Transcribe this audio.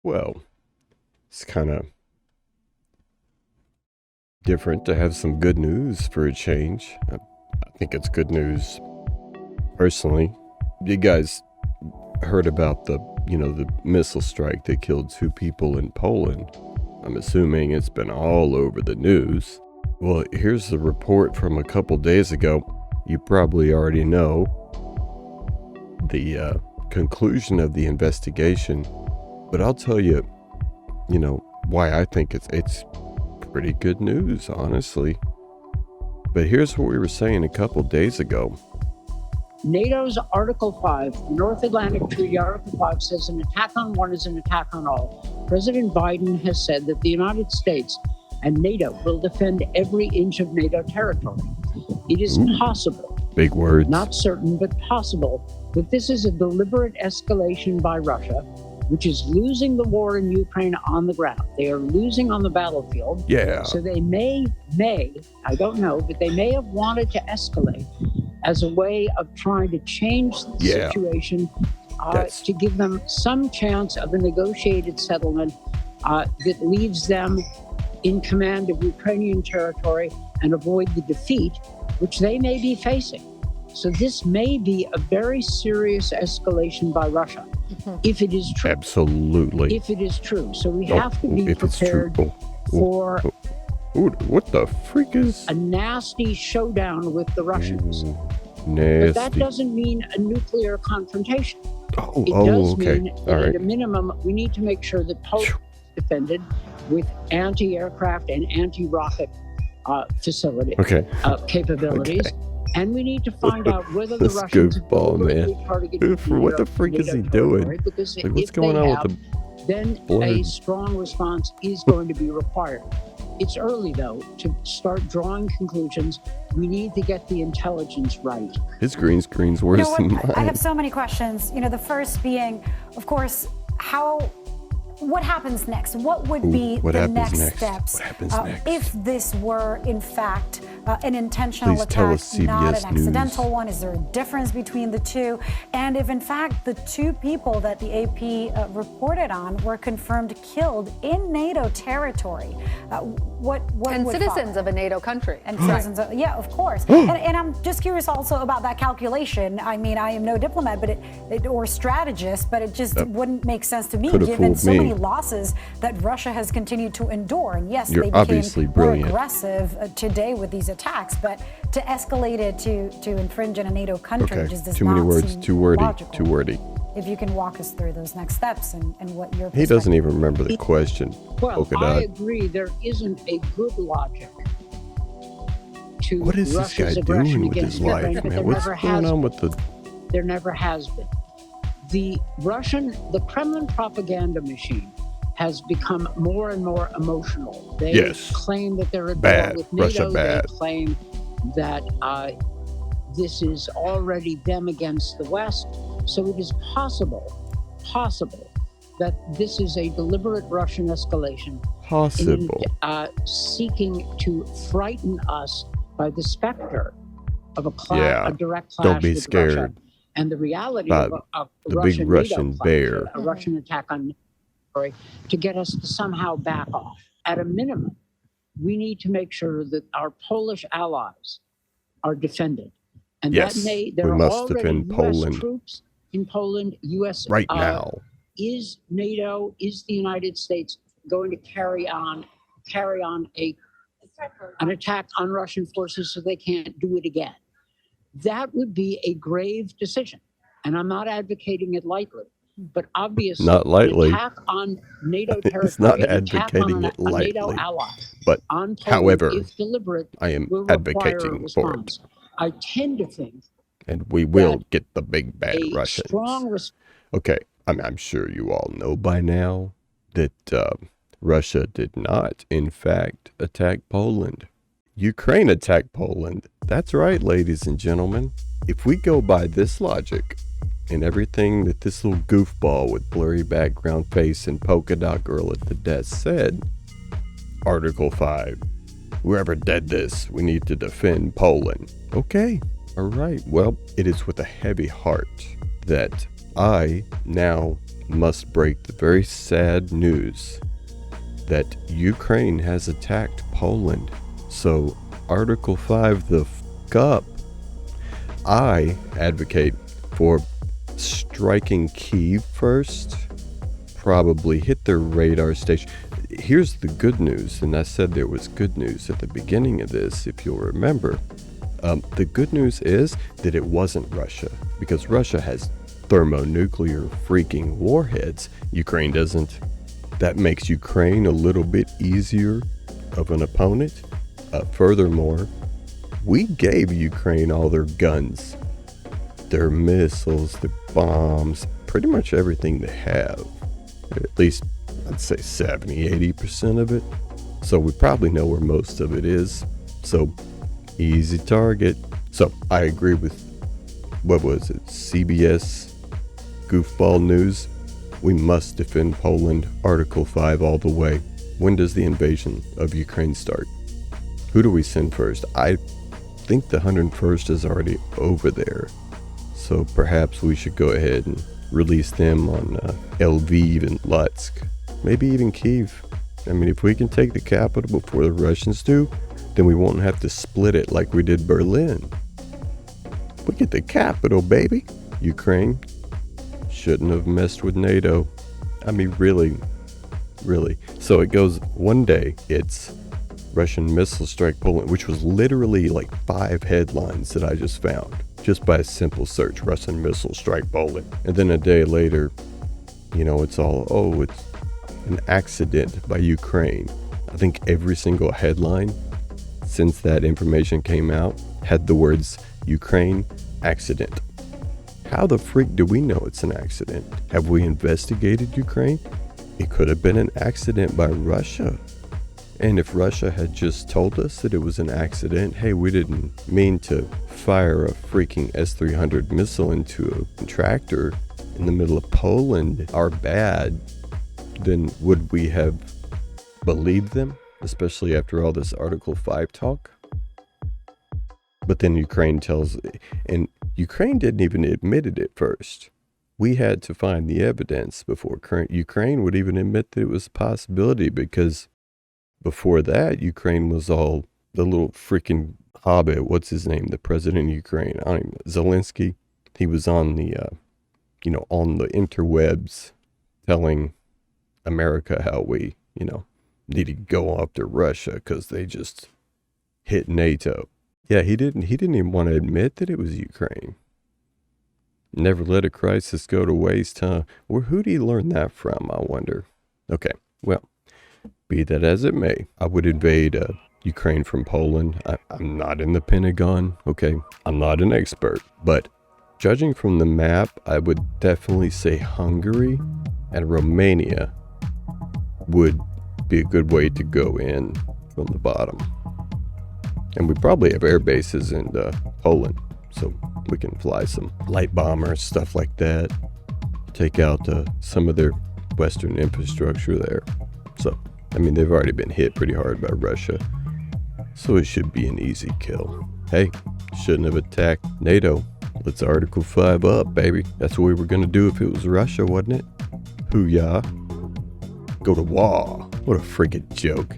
Well, it's kind of different to have some good news for a change. I think it's good news personally. You guys heard about the missile strike that killed 2 people in Poland. I'm assuming it's been all over the news. Well, here's the report from a couple days ago. You probably already know the conclusion of the investigation, but I'll tell you, why I think it's pretty good news, honestly. But here's what we were saying a couple days ago. NATO's Article 5, the North Atlantic Treaty Article 5 says an attack on one is an attack on all. President Biden has said that the United States and NATO will defend every inch of NATO territory. It is possible, big words, not certain, but possible, that this is a deliberate escalation by Russia, which is losing the war in Ukraine on the ground. They are losing on the battlefield. Yeah. So they may, I don't know, but they may have wanted to escalate as a way of trying to change the situation to give them some chance of a negotiated settlement that leaves them in command of Ukrainian territory and avoid the defeat, which they may be facing. So this may be a very serious escalation by Russia, if it is true. Absolutely. If it is true. So we have to be prepared for what the freak is a nasty showdown with the Russians. Nasty. But that doesn't mean a nuclear confrontation. It does mean that at a minimum, we need to make sure that Poland is defended with anti-aircraft and anti-rocket capabilities. Okay. And we need to find out whether the this Russians goofball, what the freak is he doing? Because what's going on with the then blood? A strong response is going to be required. It's early, though, to start drawing conclusions. We need to get the intelligence right. His green screen's worse than mine. I have so many questions. The first being, of course, what happens next? What would be the next steps? What happens next? If this were, in fact, an intentional Please tell attack, us, CBS not an accidental News. one? Is there a difference between the two? And if, in fact, the 2 people that the AP reported on were confirmed killed in NATO territory, what and would citizens follow? of a NATO country. And citizens, yeah, of course. and I'm just curious also about that calculation. I mean, I am no diplomat, or strategist, but it just wouldn't make sense to me, given so many losses that Russia has continued to endure. And yes, You're they obviously became brilliant. more aggressive today with these attacks, but to escalate it to infringe in a NATO country just does too many not words, seem too wordy, logical. too wordy. If you can walk us through those next steps and what your He doesn't even remember the question. Well, I agree there isn't a good logic to what is Russia's this guy doing with his life, Ukraine, man? What's going on with the... There never has been. The Kremlin propaganda machine has become more and more emotional. They claim that they're at war with NATO. Russia bad. They claim that this is already them against the West. So it is possible that this is a deliberate Russian escalation. Seeking to frighten us by the specter of a direct clash don't be with scared. Russia. And the reality of the big Russian bear. A Russian attack on territory to get us to somehow back off. At a minimum, we need to make sure that our Polish allies are defended. And there are must already defend U.S. Poland. troops in Poland. U.S. right now. Is NATO, is the United States going to carry on an attack on Russian forces so they can't do it again? That would be a grave decision. And I'm not advocating it lightly, but obviously not lightly. An attack on NATO territory, it's not advocating it lightly, NATO ally but on Poland, however, if deliberate, I am will require advocating a for response. I tend to think and we will get the big bad a Russians. Strong okay, I'm sure you all know by now that Russia did not, in fact, attack Poland. Ukraine attacked Poland. That's right, ladies and gentlemen. If we go by this logic and everything that this little goofball with blurry background face and polka dot girl at the desk said, Article 5, whoever did this, we need to defend Poland. Okay, all right. Well, it is with a heavy heart that I now must break the very sad news that Ukraine has attacked Poland. So, Article 5, the fuck up. I advocate for striking Kyiv first. Probably hit their radar station. Here's the good news, and I said there was good news at the beginning of this, if you'll remember. The good news is that it wasn't Russia, because Russia has thermonuclear freaking warheads. Ukraine doesn't. That makes Ukraine a little bit easier of an opponent. Furthermore, we gave Ukraine all their guns, their missiles, their bombs, pretty much everything they have. At least, I'd say 70-80% of it. So we probably know where most of it is. So, easy target. So, I agree with, what was it, CBS goofball news. We must defend Poland, Article 5 all the way. When does the invasion of Ukraine start? Who do we send first? I think the 101st is already over there. So perhaps we should go ahead and release them on Lviv and Lutsk. Maybe even Kyiv. I mean, if we can take the capital before the Russians do, then we won't have to split it like we did Berlin. We get the capital, baby. Ukraine shouldn't have messed with NATO. I mean, really. So it goes one day, it's Russian missile strike Poland, which was literally like 5 headlines that I just found, just by a simple search, Russian missile strike Poland. And then a day later, it's all, it's an accident by Ukraine. I think every single headline since that information came out had the words Ukraine accident. How the freak do we know it's an accident? Have we investigated Ukraine? It could have been an accident by Russia. And if Russia had just told us that it was an accident, hey, we didn't mean to fire a freaking S-300 missile into a tractor in the middle of Poland, our bad, then would we have believed them, especially after all this Article 5 talk? But then Ukraine tells, and Ukraine didn't even admit it at first. We had to find the evidence before Ukraine would even admit that it was a possibility, because before that, Ukraine was all the little freaking hobbit. What's his name? The president of Ukraine. I don't even know. Zelensky. He was on the, on the interwebs telling America how we, need to go after Russia because they just hit NATO. Yeah, he didn't even want to admit that it was Ukraine. Never let a crisis go to waste, huh? Well, who did he learn that from, I wonder? Okay, well, be that as it may, I would invade Ukraine from Poland. I'm not in the Pentagon, okay? I'm not an expert, but judging from the map, I would definitely say Hungary and Romania would be a good way to go in from the bottom. And we probably have air bases in Poland, so we can fly some light bombers, stuff like that. Take out some of their Western infrastructure there. So, I mean, they've already been hit pretty hard by Russia, so it should be an easy kill. Hey, shouldn't have attacked NATO. Let's Article 5 up, baby. That's what we were going to do if it was Russia, wasn't it? Hoo-yah. Go to war. What a freaking joke.